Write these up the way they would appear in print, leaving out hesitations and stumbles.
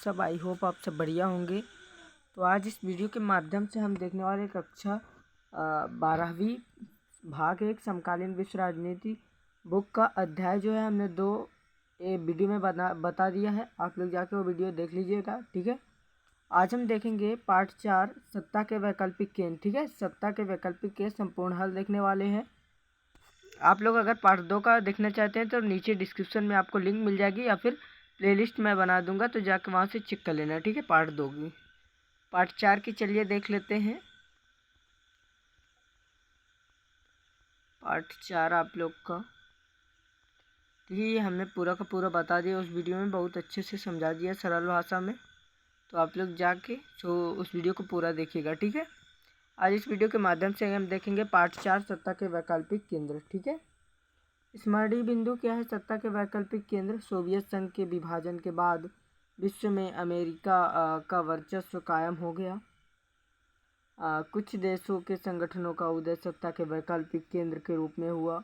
सब, I hope आप सब बढ़िया होंगे। तो आज इस वीडियो के माध्यम से हम देखने वाले कक्षा 12वीं भाग 1 समकालीन विश्व राजनीति बुक का अध्याय जो है हमने 2 वीडियो में बता दिया है। आप लोग जाके वो वीडियो देख लीजिएगा, ठीक है। आज हम देखेंगे पार्ट 4 सत्ता के वैकल्पिक केंद्र, ठीक है। सत्ता के वैकल्पिक के संपूर्ण हल देखने वाले हैं। आप लोग अगर पार्ट 2 का देखना चाहते हैं तो नीचे डिस्क्रिप्शन में आपको लिंक मिल जाएगी या फिर प्लेलिस्ट मैं बना दूंगा, तो जाकर वहाँ से चेक कर लेना, ठीक है। पार्ट 2 की, पार्ट 4 की चलिए देख लेते हैं। पार्ट 4 आप लोग का ये हमने पूरा का पूरा बता दिया, उस वीडियो में बहुत अच्छे से समझा दिया सरल भाषा में। तो आप लोग जाके उस वीडियो को पूरा देखिएगा, ठीक है। आज इस वीडियो के माध्यम से हम देखेंगे पार्ट 4 सत्ता के वैकल्पिक केंद्र, ठीक है। स्मरणीय बिंदु क्या है सत्ता के वैकल्पिक केंद्र? सोवियत संघ के विभाजन के बाद विश्व में अमेरिका का वर्चस्व कायम हो गया। कुछ देशों के संगठनों का उदय सत्ता के वैकल्पिक केंद्र के रूप में हुआ।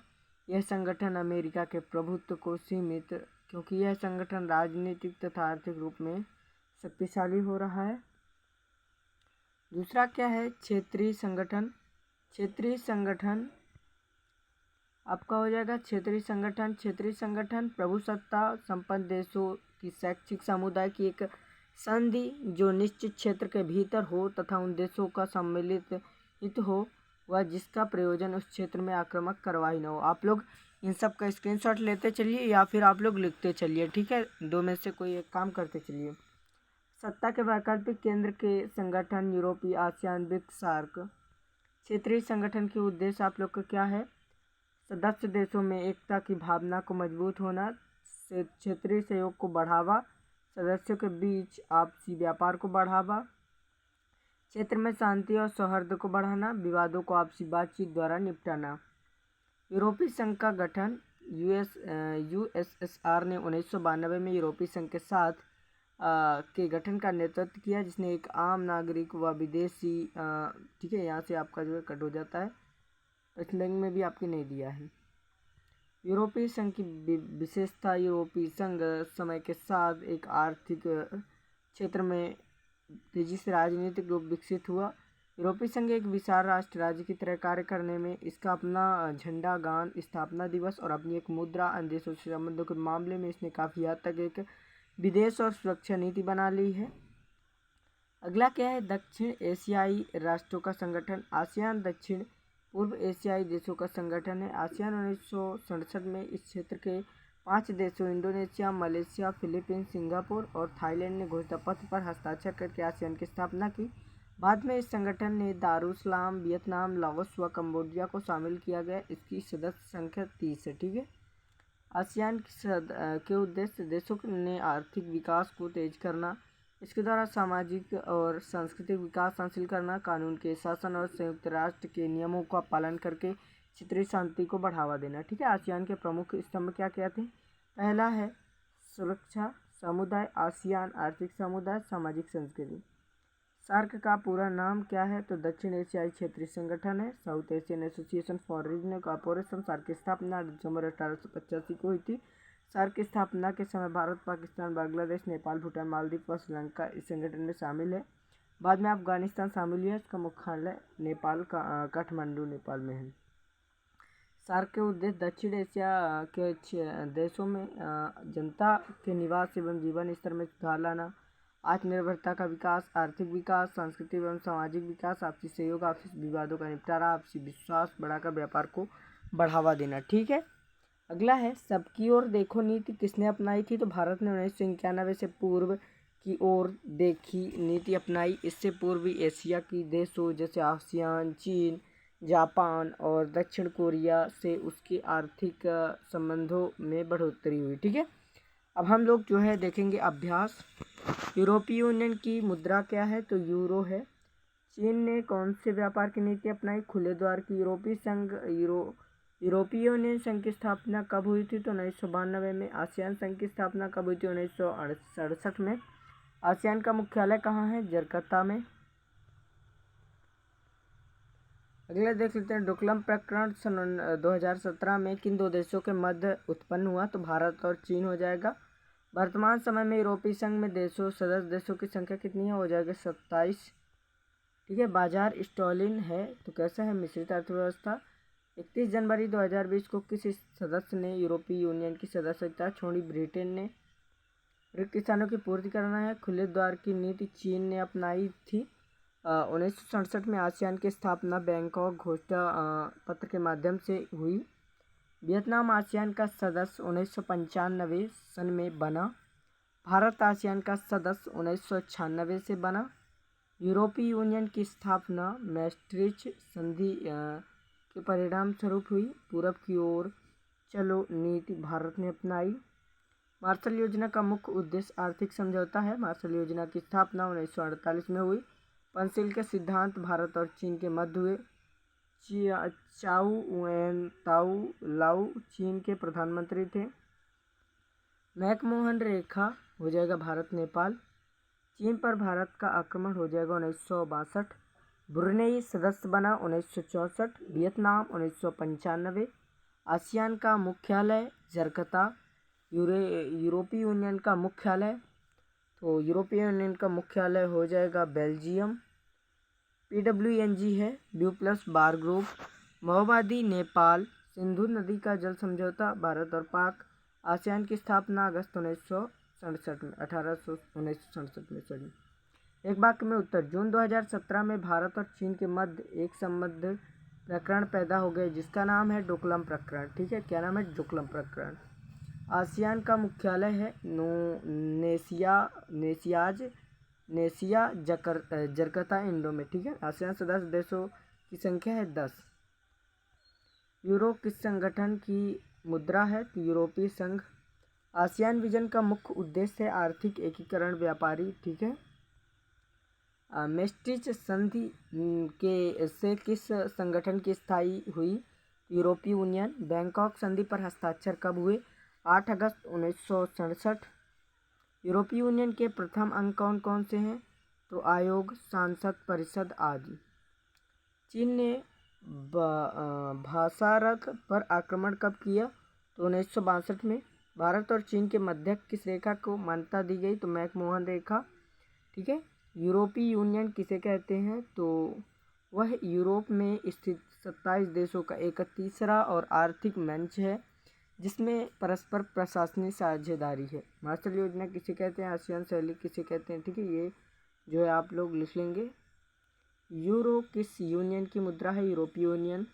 यह संगठन अमेरिका के प्रभुत्व को सीमित, क्योंकि यह संगठन राजनीतिक तथा आर्थिक रूप में शक्तिशाली हो रहा है। दूसरा क्या है? क्षेत्रीय संगठन। क्षेत्रीय संगठन आपका हो जाएगा क्षेत्रीय संगठन। क्षेत्रीय संगठन प्रभुसत्ता संपन्न देशों की शैक्षिक समुदाय की एक संधि जो निश्चित क्षेत्र के भीतर हो तथा उन देशों का सम्मिलित हित हो वह जिसका प्रयोजन उस क्षेत्र में आक्रामक कार्रवाई न हो। आप लोग इन सब का स्क्रीनशॉट लेते चलिए या फिर आप लोग लिखते चलिए, ठीक है। दो में से कोई एक काम करते चलिए। सत्ता के वैकल्पिक केंद्र के संगठन यूरोपीय, आसियान, ब्रिक्स, सार्क। क्षेत्रीय संगठन के उद्देश्य आप लोग का क्या है? सदस्य देशों में एकता की भावना को मजबूत होना, क्षेत्रीय सहयोग को बढ़ावा, सदस्यों के बीच आपसी व्यापार को बढ़ावा, क्षेत्र में शांति और सौहार्द को बढ़ाना, विवादों को आपसी बातचीत द्वारा निपटाना। यूरोपीय संघ का गठन। यूएसएसआर ने 1992 में यूरोपीय संघ के साथ के गठन का नेतृत्व किया, जिसने एक आम नागरिक व विदेशी, ठीक है, यहाँ से आपका जो है कट हो जाता है, इस लिंक में भी आपके नहीं दिया है। यूरोपीय संघ की विशेषता। यूरोपीय संघ समय के साथ एक आर्थिक क्षेत्र में तेजी से राजनीतिक रूप विकसित हुआ। यूरोपीय संघ एक विशाल राष्ट्र राज्य की तरह कार्य करने में इसका अपना झंडा, गान, स्थापना दिवस और अपनी एक मुद्रा, अन्य देशों से संबंधों के मामले में इसने काफ़ी हद तक एक विदेश और सुरक्षा नीति बना ली है। अगला क्या है? दक्षिण एशियाई राष्ट्रों का संगठन। आसियान दक्षिण पूर्व एशियाई देशों का संगठन है। आसियान 1967 में इस क्षेत्र के 5 देशों इंडोनेशिया, मलेशिया, फिलीपींस, सिंगापुर और थाईलैंड ने घोषणा पत्र पर हस्ताक्षर करके आसियान की स्थापना की। बाद में इस संगठन ने दारुसलाम, वियतनाम, लाओस व कंबोडिया को शामिल किया गया। इसकी सदस्य संख्या 30 है, ठीक है। आसियान के उद्देश्य देशों ने आर्थिक विकास को तेज करना, इसके द्वारा सामाजिक और सांस्कृतिक विकास हासिल करना, कानून के शासन और संयुक्त राष्ट्र के नियमों का पालन करके क्षेत्रीय शांति को बढ़ावा देना, ठीक है। आसियान के प्रमुख स्तंभ क्या क्या थे? पहला है सुरक्षा समुदाय, आसियान आर्थिक समुदाय, सामाजिक संस्कृति। सार्क का पूरा नाम क्या है? तो दक्षिण एशियाई क्षेत्रीय संगठन है, South Asian Association for Regional Cooperation. SAARC की स्थापना दिसंबर 1885 को हुई थी। सार्क की स्थापना के समय भारत, पाकिस्तान, बांग्लादेश, नेपाल, भूटान, मालदीव व श्रीलंका इस संगठन में शामिल है। बाद में अफगानिस्तान शामिल हुआ। इसका मुख्यालय नेपाल का काठमांडू, नेपाल में है। सार्क के उद्देश्य दक्षिण एशिया के देशों में जनता के निवास एवं जीवन स्तर में सुधार लाना, आत्मनिर्भरता का विकास, आर्थिक विकास, सांस्कृतिक एवं सामाजिक विकास, आपसी सहयोग, आपसी विवादों का निपटारा, आपसी विश्वास बढ़ाकर व्यापार को बढ़ावा देना, ठीक है। अगला है सबकी ओर देखो नीति किसने अपनाई थी? तो भारत ने 1991 से पूर्व की ओर देखी नीति अपनाई। इससे पूर्वी एशिया की देशों जैसे आसियान, चीन, जापान और दक्षिण कोरिया से उसके आर्थिक संबंधों में बढ़ोतरी हुई, ठीक है। अब हम लोग जो है देखेंगे अभ्यास। यूरोपीय यूनियन की मुद्रा क्या है? तो यूरो है। चीन ने कौन से व्यापार की नीति अपनाई? खुले द्वार की। यूरोपीय यूनियन संघ की स्थापना कब हुई थी? तो 1992 में। आसियान संघ की स्थापना कब हुई थी? 1967 में। आसियान का मुख्यालय कहाँ है? जकार्ता में। अगला देख लेते हैं डोकलाम प्रकरण सन 2017 में किन 2 देशों के मध्य उत्पन्न हुआ? तो भारत और चीन हो जाएगा। वर्तमान समय में यूरोपीय संघ में सदस्य देशों की संख्या कितनी है? हो जाएगा 27। ठीक है। बाजार स्टॉलिन है तो कैसा है? मिश्रित अर्थव्यवस्था। 31 जनवरी 2020 को किस सदस्य ने यूरोपीय यूनियन की सदस्यता छोड़ी? ब्रिटेन ने। ऋण किसानों की पूर्ति करना है। खुले द्वार की नीति चीन ने अपनाई थी। 1967 में आसियान की स्थापना बैंकॉक घोषणा पत्र के माध्यम से हुई। वियतनाम आसियान का सदस्य 1995 सन में बना। भारत आसियान का सदस्य 1996 से बना। यूरोपीय यूनियन की स्थापना मैस्ट्रिच संधि के परिणाम स्वरूप हुई। पूरब की ओर चलो नीति भारत ने अपनाई। मार्शल योजना का मुख्य उद्देश्य आर्थिक समझौता है। मार्शल योजना की स्थापना 1948 में हुई। पंचशील के सिद्धांत भारत और चीन के मध्य हुए। चाउ एन ताऊ लाऊ चीन के प्रधानमंत्री थे। मैकमोहन रेखा हो जाएगा भारत नेपाल। चीन पर भारत का आक्रमण हो जाएगा 1962। ब्रुनेई सदस्य बना 1964। वियतनाम 1995। आसियान का मुख्यालय जकार्ता। यूरोपीय यूनियन का मुख्यालय, तो यूरोपीय यूनियन का मुख्यालय हो जाएगा बेल्जियम। PWNG है ब्लू प्लस बार ग्रुप। माओवादी नेपाल। सिंधु नदी का जल समझौता भारत और पाक। आसियान की स्थापना अगस्त 1967 में 1967 में सॉरी। एक वाक्य में उत्तर। जून 2017 में भारत और चीन के मध्य एक संबंध प्रकरण पैदा हो गए जिसका नाम है डोकलाम प्रकरण। ठीक है, क्या नाम है? डोकलाम प्रकरण। आसियान का मुख्यालय है नेसिया जकार्ता इंडो में। ठीक है। आसियान सदस्य देशों की संख्या है 10। यूरो किस संगठन की मुद्रा है? तो यूरोपीय संघ। आसियान विजन का मुख्य उद्देश्य है आर्थिक एकीकरण व्यापारी। ठीक है। मैस्ट्रिच संधि के से किस संगठन की स्थायी हुई? यूरोपीय यूनियन। बैंकॉक संधि पर हस्ताक्षर कब हुए? 8 अगस्त 1967। यूरोपीय यूनियन के प्रथम अंग कौन कौन से हैं? तो आयोग, सांसद परिषद आदि। चीन ने भाषारथ पर आक्रमण कब किया? तो 1962 में। भारत और चीन के मध्य किस रेखा को मान्यता दी गई? तो मैकमोहन रेखा। ठीक है। यूरोपीय यूनियन किसे कहते हैं? तो वह यूरोप में स्थित 27 देशों का एक तीसरा और आर्थिक मंच है जिसमें परस्पर प्रशासनिक साझेदारी है। मार्शल योजना किसे कहते हैं? आसियान शैली किसे कहते हैं? ठीक है, ये जो है आप लोग लिख लेंगे। यूरो किस यूनियन की मुद्रा है? यूरोपीय यूनियन।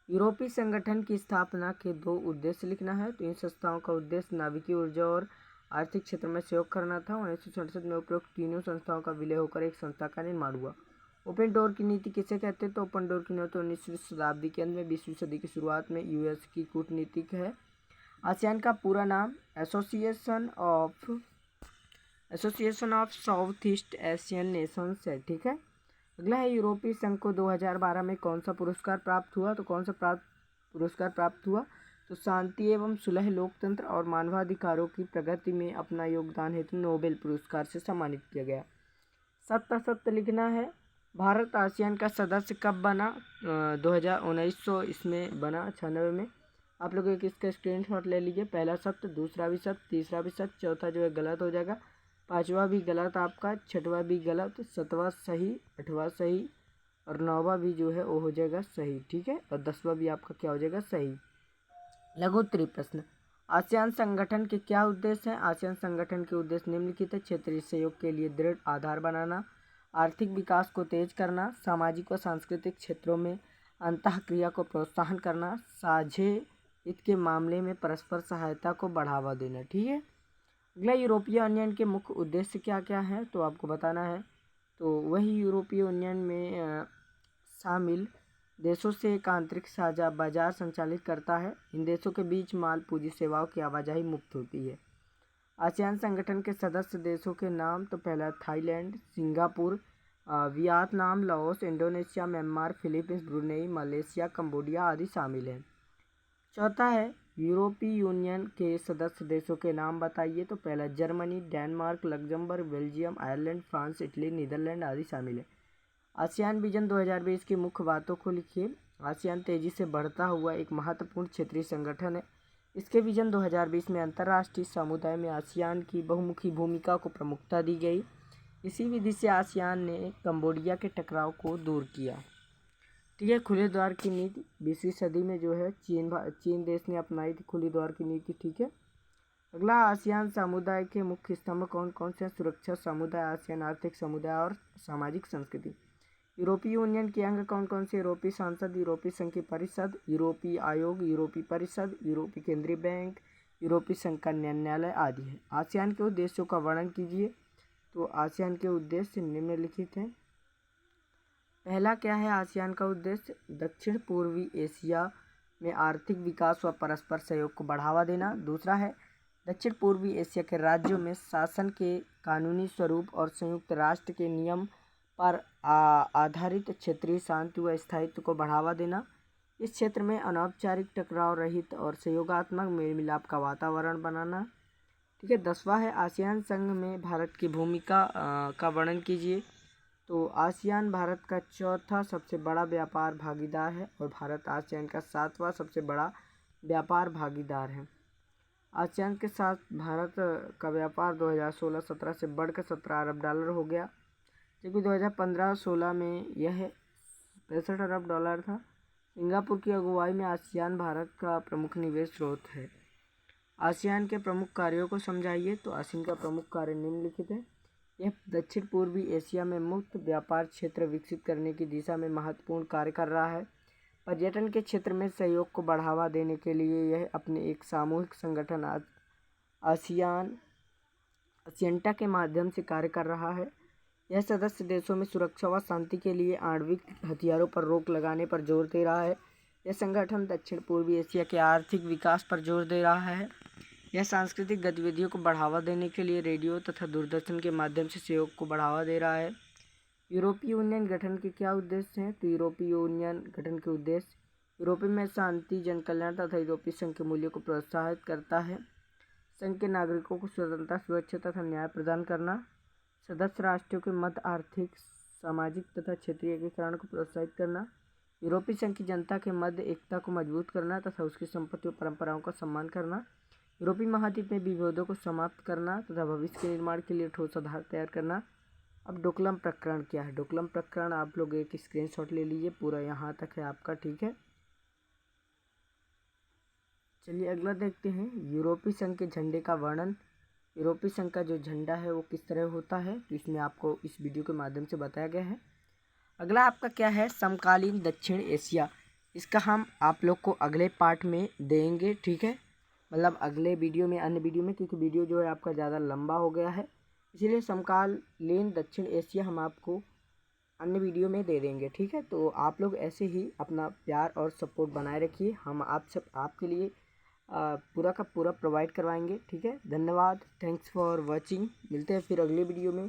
यूरोपीय संगठन की स्थापना के 2 उद्देश्य लिखना है। तो इन संस्थाओं का उद्देश्य नाभिकीय ऊर्जा और आर्थिक क्षेत्र में सहयोग करना था। 1967 में उपरोक्त तीनों संस्थाओं का विलय होकर एक संस्था का निर्माण हुआ। ओपन डोर की नीति किसे कहते हैं? तो ओपन डोर की नीति 19वीं शताब्दी के अंत में 20वीं सदी की शुरुआत में यूएस की कूटनीतिक है। आसियान का पूरा नाम association of south east Asian Nations है। ठीक है। अगला है यूरोपीय संघ को 2012 में कौन सा पुरस्कार प्राप्त हुआ? तो कौन सा पुरस्कार प्राप्त हुआ? तो शांति एवं सुलह, लोकतंत्र और मानवाधिकारों की प्रगति में अपना योगदान हेतु नोबेल पुरस्कार से सम्मानित किया गया। सत्य लिखना है। भारत आसियान का सदस्य कब बना? 1900 इसमें बना, 96 में। आप लोग एक इसका स्क्रीनशॉट ले लीजिए। पहला सत्य, दूसरा भी सत्य, तीसरा भी सत्य, चौथा जो है गलत हो जाएगा, 5वां भी गलत आपका, 6वां भी गलत, 7वां सही, 8वां सही और 9वां भी जो है वो हो जाएगा सही। ठीक है। और 10वां भी आपका क्या हो जाएगा? सही। लघु उत्तरीय प्रश्न। आसियान संगठन के क्या उद्देश्य हैं? आसियान संगठन के उद्देश्य निम्नलिखित है। क्षेत्रीय सहयोग के लिए दृढ़ आधार बनाना, आर्थिक विकास को तेज करना, सामाजिक व सांस्कृतिक क्षेत्रों में अंतःक्रिया को प्रोत्साहन करना, साझे हित के मामले में परस्पर सहायता को बढ़ावा देना। ठीक है। अगला यूरोपीय यूनियन के मुख्य उद्देश्य क्या क्या हैं तो आपको बताना है। तो वही यूरोपीय यूनियन में शामिल देशों से एक आंतरिक साझा बाजार संचालित करता है। इन देशों के बीच माल, पूंजी, सेवाओं की आवाजाही मुफ्त होती है। आसियान संगठन के सदस्य देशों के नाम तो पहला Thailand, Singapore, Vietnam, Laos, Indonesia, Myanmar, Philippines, Brunei, Malaysia, Cambodia आदि शामिल हैं। चौथा है यूरोपीय यूनियन के सदस्य देशों के नाम बताइए। तो पहला Germany, Denmark, Luxembourg, Belgium, Ireland, France, Italy, Netherland आदि शामिल है। आसियान विजन 2020 की मुख्य बातों को लिखिए। आसियान तेजी से बढ़ता हुआ एक महत्वपूर्ण क्षेत्रीय संगठन है। इसके विजन 2020 में अंतर्राष्ट्रीय समुदाय में आसियान की बहुमुखी भूमिका को प्रमुखता दी गई। इसी विधि से आसियान ने कंबोडिया के टकराव को दूर किया। ठीक है, खुले द्वार की नीति 20वीं सदी में जो है चीन देश ने अपनाई थी खुली द्वार की नीति। ठीक है, अगला आसियान समुदाय के मुख्य स्तंभ कौन कौन से? सुरक्षा समुदाय, आसियान आर्थिक समुदाय और सामाजिक संस्कृति। यूरोपीय यूनियन के अंग कौन कौन से? यूरोपीय संसद, यूरोपीय संघ की परिषद, यूरोपीय आयोग, यूरोपीय परिषद, यूरोपीय केंद्रीय बैंक, यूरोपीय संघ का न्यायालय आदि है। आसियान के उद्देश्यों का वर्णन कीजिए। तो आसियान के उद्देश्य निम्नलिखित हैं। पहला क्या है आसियान का उद्देश्य? दक्षिण पूर्वी एशिया में आर्थिक विकास व परस्पर सहयोग को बढ़ावा देना। दूसरा है दक्षिण पूर्वी एशिया के राज्यों में शासन के कानूनी स्वरूप और संयुक्त राष्ट्र के नियम पर आधारित क्षेत्रीय शांति व स्थायित्व को बढ़ावा देना। इस क्षेत्र में अनौपचारिक टकराव रहित और सहयोगात्मक मेल मिलाप का वातावरण बनाना। ठीक है, 10वां है आसियान संघ में भारत की भूमिका का वर्णन कीजिए। तो आसियान भारत का चौथा सबसे बड़ा व्यापार भागीदार है और भारत आसियान का 7वां सबसे बड़ा व्यापार भागीदार है। आसियान के साथ भारत का व्यापार 2016-17 से बढ़कर $17 अरब हो गया, जबकि 2015-16 में यह $65 अरब था। सिंगापुर की अगुवाई में आसियान भारत का प्रमुख निवेश स्रोत है। आसियान के प्रमुख कार्यों को समझाइए। तो आसियान का प्रमुख कार्य निम्नलिखित है। यह दक्षिण पूर्वी एशिया में मुक्त व्यापार क्षेत्र विकसित करने की दिशा में महत्वपूर्ण कार्य कर रहा है। पर्यटन के क्षेत्र में सहयोग को बढ़ावा देने के लिए यह अपने एक सामूहिक संगठन आसियंटा के माध्यम से कार्य कर रहा है। यह सदस्य देशों में सुरक्षा व शांति के लिए आणविक हथियारों पर रोक लगाने पर जोर दे रहा है। यह संगठन दक्षिण पूर्वी एशिया के आर्थिक विकास पर जोर दे रहा है। यह सांस्कृतिक गतिविधियों को बढ़ावा देने के लिए रेडियो तथा दूरदर्शन के माध्यम से सहयोग को बढ़ावा दे रहा है। यूरोपीय यूनियन गठन के क्या उद्देश्य हैं? तो यूरोपीय यूनियन गठन के उद्देश्य यूरोपीय में शांति, जनकल्याण तथा यूरोपीय संघ के मूल्यों को प्रोत्साहित करता है। संघ के नागरिकों को स्वतंत्रता, सुरक्षा तथा न्याय प्रदान करना। सदस्य राष्ट्रों के मध्य आर्थिक, सामाजिक तथा क्षेत्रीय एकीकरण को प्रोत्साहित करना। यूरोपीय संघ की जनता के मध्य एकता को मजबूत करना तथा उसकी संपत्ति और परंपराओं का सम्मान करना। यूरोपीय महाद्वीप में विभेदों को समाप्त करना तथा भविष्य के निर्माण के लिए ठोस आधार तैयार करना। अब डोकलाम प्रकरण क्या है? डोकलाम प्रकरण आप लोग एक स्क्रीनशॉट ले लीजिए, पूरा यहाँ तक है आपका। ठीक है, चलिए अगला देखते हैं। यूरोपीय संघ के झंडे का वर्णन। यूरोपीय संघ का जो झंडा है वो किस तरह होता है, तो इसमें आपको इस वीडियो के माध्यम से बताया गया है। अगला आपका क्या है? समकालीन दक्षिण एशिया। इसका हम आप लोग को अगले पार्ट में देंगे। ठीक है, मतलब अगले वीडियो में, अन्य वीडियो में, क्योंकि वीडियो जो है आपका ज़्यादा लंबा हो गया है, इसीलिए समकालीन दक्षिण एशिया हम आपको अन्य वीडियो में दे देंगे। ठीक है, तो आप लोग ऐसे ही अपना प्यार और सपोर्ट बनाए रखिए, हम आपके लिए पूरा का पूरा प्रोवाइड करवाएंगे। ठीक है, धन्यवाद, थैंक्स फॉर वॉचिंग। मिलते हैं फिर अगले वीडियो में।